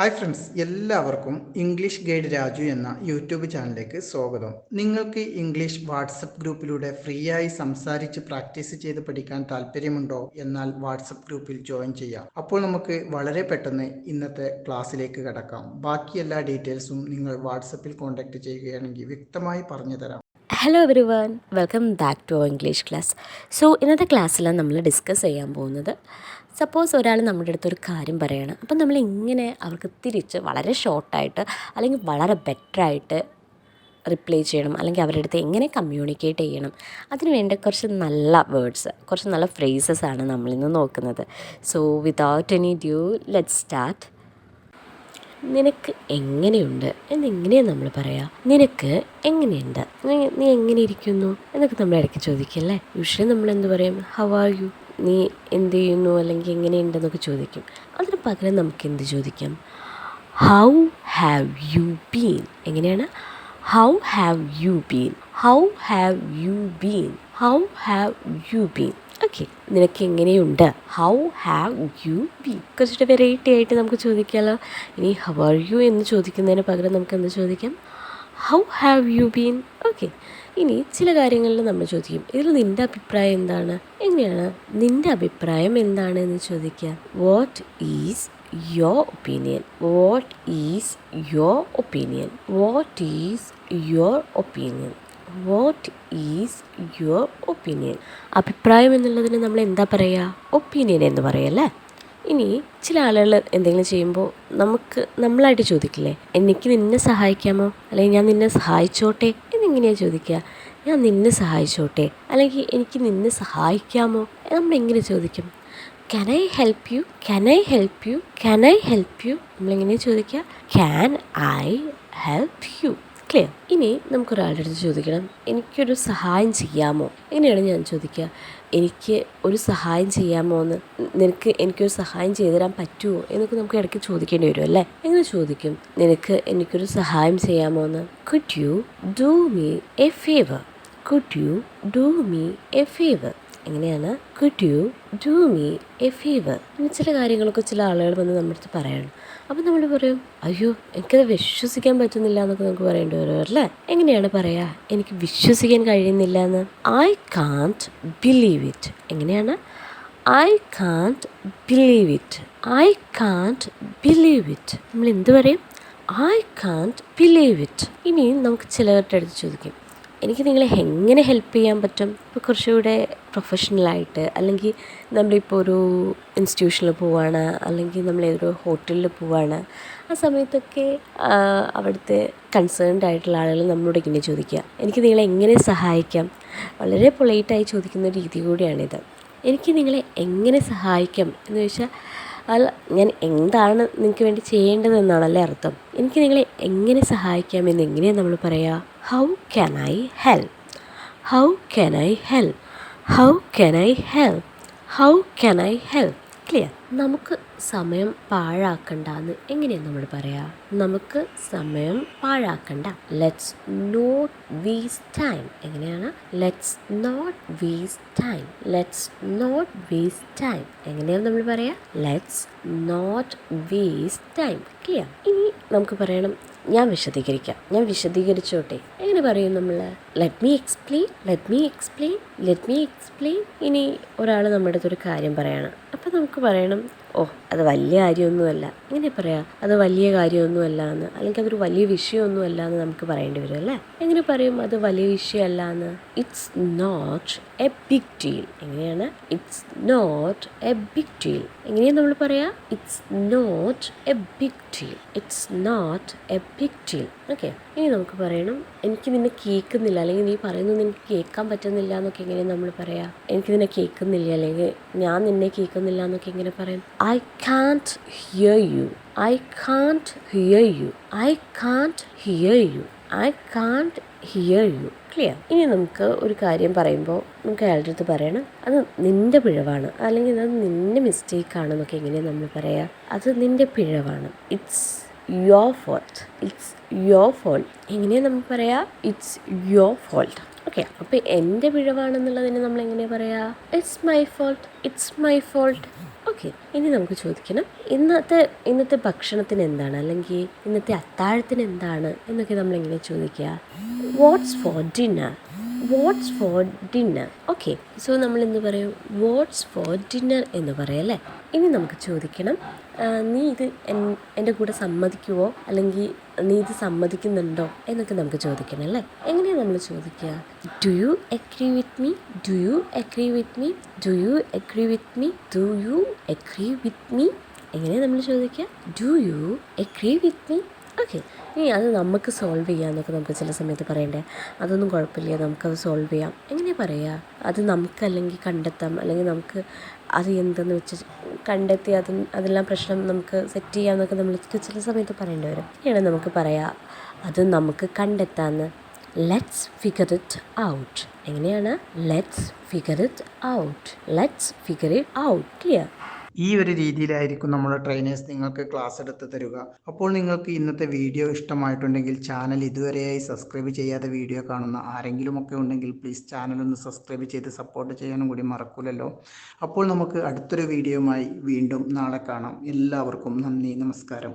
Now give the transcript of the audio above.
Hi friends, എല്ലാവർക്കും English guide Raju എന്ന YouTube ചാനലിലേക്ക് സ്വാഗതം. നിങ്ങൾക്ക് ഇംഗ്ലീഷ് വാട്സപ്പ് ഗ്രൂപ്പിലൂടെ ഫ്രീ ആയി സംസാരിച്ച് പ്രാക്ടീസ് ചെയ്ത് പഠിക്കാൻ താല്പര്യമുണ്ടോ? എന്നാൽ വാട്സപ്പ് ഗ്രൂപ്പിൽ ജോയിൻ ചെയ്യാം. അപ്പോൾ നമുക്ക് വളരെ പെട്ടെന്ന് ഇന്നത്തെ ക്ലാസ്സിലേക്ക് കടക്കാം. ബാക്കി എല്ലാ ഡീറ്റെയിൽസും നിങ്ങൾ വാട്സപ്പിൽ കോൺടാക്ട് ചെയ്യുകയാണെങ്കിൽ വ്യക്തമായി പറഞ്ഞു തരാം. Hello everyone, welcome back to our English class. So ഇന്നത്തെ ക്ലാസ്സിലാണ് നമ്മൾ ഡിസ്കസ് ചെയ്യാൻ പോകുന്നത്. സപ്പോസ് ഒരാൾ നമ്മുടെ അടുത്തൊരു കാര്യം പറയുകയാണ്, അപ്പം നമ്മൾ ഇങ്ങനെ അവർക്ക് തിരിച്ച് വളരെ ഷോർട്ടായിട്ട് അല്ലെങ്കിൽ വളരെ ബെറ്ററായിട്ട് റിപ്ലൈ ചെയ്യണം, അല്ലെങ്കിൽ അവരുടെ അടുത്ത് എങ്ങനെ കമ്മ്യൂണിക്കേറ്റ് ചെയ്യണം, അതിന് വേണ്ട കുറച്ച് നല്ല വേർഡ്സ്, കുറച്ച് നല്ല ഫ്രേസസ് ആണ് നമ്മളിന്ന് നോക്കുന്നത്. So without any due, let's start. നിനക്ക് എങ്ങനെയുണ്ട് എന്നെങ്ങനെയാണ് നമ്മൾ പറയാം. നിനക്ക് എങ്ങനെയുണ്ട്, നീ എങ്ങനെ ഇരിക്കുന്നു എന്നൊക്കെ നമ്മൾ ഇടയ്ക്ക് ചോദിക്കല്ലേ. യൂഷ്വലി നമ്മൾ എന്ത് പറയും? ഹൗ ആർ യു, നീ എന്ത് ചെയ്യുന്നു, അല്ലെങ്കിൽ എങ്ങനെയുണ്ടെന്നൊക്കെ ചോദിക്കും. അതിന് പകരം നമുക്ക് എന്ത് ചോദിക്കാം? How have you been. എങ്ങനെയാണ്? How have you been, how have you been, how have you been. Okay, നിനക്ക് എങ്ങനെയുണ്ട്, ഹൗ ഹാവ് യു ബീൻ. കുറച്ചിട്ട് വെറൈറ്റി ആയിട്ട് നമുക്ക് ചോദിക്കാമല്ലോ. ഇനി ഹൗ ആർ യു എന്ന് ചോദിക്കുന്നതിന് പകരം നമുക്ക് എന്ത് ചോദിക്കാം? How have you been. Okay, ഇനി ചില കാര്യങ്ങളിൽ നമ്മൾ ചോദിക്കും, ഇതിൽ നിൻ്റെ അഭിപ്രായം എന്താണ്. എങ്ങനെയാണ് നിൻ്റെ അഭിപ്രായം എന്താണ് എന്ന് ചോദിക്കുക. What is your opinion, what is your opinion, what is your opinion, what is your opinion. അഭിപ്രായം എന്നുള്ളതിന് നമ്മൾ എന്താ പറയുക? ഒപ്പീനിയൻ എന്ന് പറയല്ലേ. ഇനി ചില ആളുകൾ എന്തെങ്കിലും ചെയ്യുമ്പോൾ നമ്മളായിട്ട് ചോദിക്കില്ലേ, എനിക്ക് നിന്നെ സഹായിക്കാമോ, അല്ലെങ്കിൽ ഞാൻ നിന്നെ സഹായിച്ചോട്ടെ എന്നിങ്ങനെയാണ് ചോദിക്കുക. ഞാൻ നിന്നെ സഹായിച്ചോട്ടെ, അല്ലെങ്കിൽ എനിക്ക് നിന്നെ സഹായിക്കാമോ, നമ്മളെങ്ങനെ ചോദിക്കും? Can I help you, can I help you, can I help you. നമ്മളെങ്ങനെ ചോദിക്കുക? Can I help you. Clear. ഇനി നമുക്കൊരാളുടെ അടുത്ത് ചോദിക്കണം, എനിക്കൊരു സഹായം ചെയ്യാമോ. എങ്ങനെയാണ് ഞാൻ ചോദിക്കുക? എനിക്ക് ഒരു സഹായം ചെയ്യാമോ എന്ന്, നിനക്ക് എനിക്കൊരു സഹായം ചെയ്തു തരാൻ പറ്റുമോ എന്നൊക്കെ നമുക്ക് ഇടയ്ക്ക് ചോദിക്കേണ്ടി വരും അല്ലേ. എങ്ങനെ ചോദിക്കും? നിനക്ക് എനിക്കൊരു സഹായം ചെയ്യാമോ എന്ന്. Could you do me a favour, could you do me a favour. എങ്ങനെയാണ്? Could you do me a favour. ഇനി ചില കാര്യങ്ങളൊക്കെ ചില ആളുകൾ വന്ന് നമ്മുടെ അടുത്ത് പറയണം. അപ്പം നമ്മൾ പറയും, അയ്യോ എനിക്കത് വിശ്വസിക്കാൻ പറ്റുന്നില്ല എന്നൊക്കെ നമുക്ക് പറയേണ്ടി വരും അല്ലേ. എങ്ങനെയാണ് പറയുക? എനിക്ക് വിശ്വസിക്കാൻ കഴിയുന്നില്ല എന്ന്. I can't believe it. എങ്ങനെയാണ്? I can't believe it, I can't believe it. നമ്മൾ എന്ത് പറയും? I can't believe it. ഇനി നമുക്ക് ചിലരുടെ അടുത്ത് ചോദിക്കും, എനിക്ക് നിങ്ങളെ എങ്ങനെ ഹെൽപ്പ് ചെയ്യാൻ പറ്റും. ഇപ്പോൾ കുറച്ചുകൂടെ പ്രൊഫഷണലായിട്ട്, അല്ലെങ്കിൽ നമ്മളിപ്പോൾ ഒരു ഇൻസ്റ്റിറ്റ്യൂഷനിൽ പോവുകയാണ്, അല്ലെങ്കിൽ നമ്മളേതൊരു ഹോട്ടലിൽ പോവുകയാണ്, ആ സമയത്തൊക്കെ അവിടുത്തെ കൺസേൺഡ് ആയിട്ടുള്ള ആളുകൾ നമ്മളോട് ഇങ്ങനെ ചോദിക്കുക, എനിക്ക് നിങ്ങളെ എങ്ങനെ സഹായിക്കാം. വളരെ പൊളൈറ്റായി ചോദിക്കുന്ന രീതി കൂടിയാണിത്. എനിക്ക് നിങ്ങളെ എങ്ങനെ സഹായിക്കാം എന്ന് ചോദിച്ചാൽ, അല്ല ഞാൻ എന്താണ് നിങ്ങൾക്ക് വേണ്ടി ചെയ്യേണ്ടതെന്നാണല്ലേ അർത്ഥം. എനിക്ക് നിങ്ങളെ എങ്ങനെ സഹായിക്കാമെന്ന് എങ്ങനെയാണ് നമ്മൾ പറയുക? How can I help, how can I help, how can I help, how can I help. Clear. നമുക്ക് സമയം പാഴാക്കണ്ട എന്ന് എങ്ങനെയാണ് നമ്മൾ പറയുക? നമുക്ക് സമയം പാഴാക്കണ്ട. Let's not waste time. എങ്ങനെയാണ്? Let's not waste time, let's not waste time. എങ്ങനെയാണ് നമ്മൾ പറയുക? Let's not waste time. Clear. ഇനി നമുക്ക് പറയണം, ഞാൻ വിശദീകരിക്കാം, ഞാൻ വിശദീകരിച്ചോട്ടെ. എങ്ങനെ പറയും നമ്മൾ? Let me explain, let me explain, let me explain. ഇനി ഒരാൾ നമ്മുടെ അടുത്തൊരു കാര്യം പറയണം, അപ്പം നമുക്ക് പറയണം, ഓ അത് വലിയ കാര്യമൊന്നുമല്ല. എങ്ങനെ പറയാം? അത് വലിയ കാര്യമൊന്നുമല്ല എന്ന്, അല്ലെങ്കിൽ അതൊരു വലിയ വിഷയമൊന്നുമല്ല എന്ന് നമുക്ക് പറയേണ്ടി വരും അല്ലേ. എങ്ങനെ പറയും അത് വലിയ വിഷയമല്ല എന്ന്? It's not a big deal. എങ്ങനെയാണ്? It's not a big deal. എങ്ങനെയാണ് നമ്മൾ പറയാ? It's not a big deal, it's not a big deal. Okay. ഇനി നമുക്ക് പറയണം, എനിക്ക് നിന്നെ കേൾക്കുന്നില്ല, അല്ലെങ്കിൽ നീ പറയുന്നത് നിനക്ക് കേൾക്കാൻ പറ്റുന്നില്ല എന്നൊക്കെ എങ്ങനെയാണ് നമ്മൾ പറയാ? എനിക്ക് നിന്നെ കേൾക്കുന്നില്ല, അല്ലെങ്കിൽ ഞാൻ നിന്നെ കേൾക്കുന്നില്ല എന്നൊക്കെ എങ്ങനെ പറയും? I can't hear you, I can't hear you, I can't hear you, I can't hear you. Clear. ഇനി നമുക്ക് ഒരു കാര്യം പറയുമ്പോൾ നമുക്ക് അയാളുടെ അടുത്ത് പറയണം, അത് നിൻ്റെ പിഴവാണ്, അല്ലെങ്കിൽ അത് നിൻ്റെ മിസ്റ്റേക്കാണെന്നൊക്കെ എങ്ങനെയാണ് നമ്മൾ പറയുക? അത് നിൻ്റെ പിഴവാണ്. It's your fault, it's your fault. എങ്ങനെയാണ് നമ്മൾ പറയുക? It's your fault. ഓക്കെ. അപ്പോൾ എൻ്റെ പിഴവാണെന്നുള്ളതിന് നമ്മൾ എങ്ങനെയാണ് പറയുക? It's my fault, it's my fault. Okay, ഇനി നമുക്ക് ചോദിക്കണം ഇന്നത്തെ ഭക്ഷണത്തിന് എന്താണ്, അല്ലെങ്കിൽ ഇന്നത്തെ അത്താഴത്തിന് എന്താണ് എന്നൊക്കെ നമ്മൾ എങ്ങനെ ചോദിക്കുക? What's for dinner? What's for dinner. Okay, so നമ്മൾ എന്ത് പറയും? വാട്ട്സ് ഫോർ ഡിന്നർ എന്ന് പറയും അല്ലേ. ഇനി നമുക്ക് ചോദിക്കണം, നീ ഇത് എൻ്റെ കൂടെ സമ്മതിക്കുമോ, അല്ലെങ്കിൽ നീ ഇത് സമ്മതിക്കുന്നുണ്ടോ എന്നൊക്കെ നമുക്ക് ചോദിക്കണം അല്ലേ. എങ്ങനെയാണ് നമ്മൾ ചോദിക്കുക? Do you agree with me? Do you agree with me? Do you agree with me? Do you agree with me? എങ്ങനെയാണ് നമ്മൾ ചോദിക്കുക? Do you agree with me? Okay, ഇനി അത് നമുക്ക് സോൾവ് ചെയ്യാമെന്നൊക്കെ നമുക്ക് ചില സമയത്ത് പറയണ്ടേ. അതൊന്നും കുഴപ്പമില്ല, നമുക്കത് സോൾവ് ചെയ്യാം. എങ്ങനെ പറയുക? അത് നമുക്ക് അല്ലെങ്കിൽ കണ്ടെത്താം, അല്ലെങ്കിൽ നമുക്ക് അത് എന്തെന്ന് വെച്ച് കണ്ടെത്തി അതെല്ലാം പ്രശ്നം നമുക്ക് സെറ്റ് ചെയ്യാമെന്നൊക്കെ നമ്മൾ ചില സമയത്ത് പറയേണ്ടി വരും. ഇങ്ങനെ നമുക്ക് പറയാം, അത് നമുക്ക് കണ്ടെത്താമെന്ന്. Let's figure it out. എങ്ങനെയാണ്? Let's figure it out. Let's figure it out. Clear? ഈ ഒരു രീതിയിലായിരിക്കും നമ്മുടെ ട്രെയിനേഴ്സ് നിങ്ങൾക്ക് ക്ലാസ് എടുത്ത് തരിക. അപ്പോൾ നിങ്ങൾക്ക് ഇന്നത്തെ വീഡിയോ ഇഷ്ടമായിട്ടുണ്ടെങ്കിൽ ചാനൽ ഇതുവരെയായി സബ്സ്ക്രൈബ് ചെയ്യാതെ വീഡിയോ കാണുന്ന ആരെങ്കിലുമൊക്കെ ഉണ്ടെങ്കിൽ പ്ലീസ് ചാനലൊന്ന് സബ്സ്ക്രൈബ് ചെയ്ത് സപ്പോർട്ട് ചെയ്യാനും കൂടി മറക്കൂലല്ലോ. അപ്പോൾ നമുക്ക് അടുത്തൊരു വീഡിയോയുമായി വീണ്ടും നാളെ കാണാം. എല്ലാവർക്കും നന്ദി, നമസ്കാരം.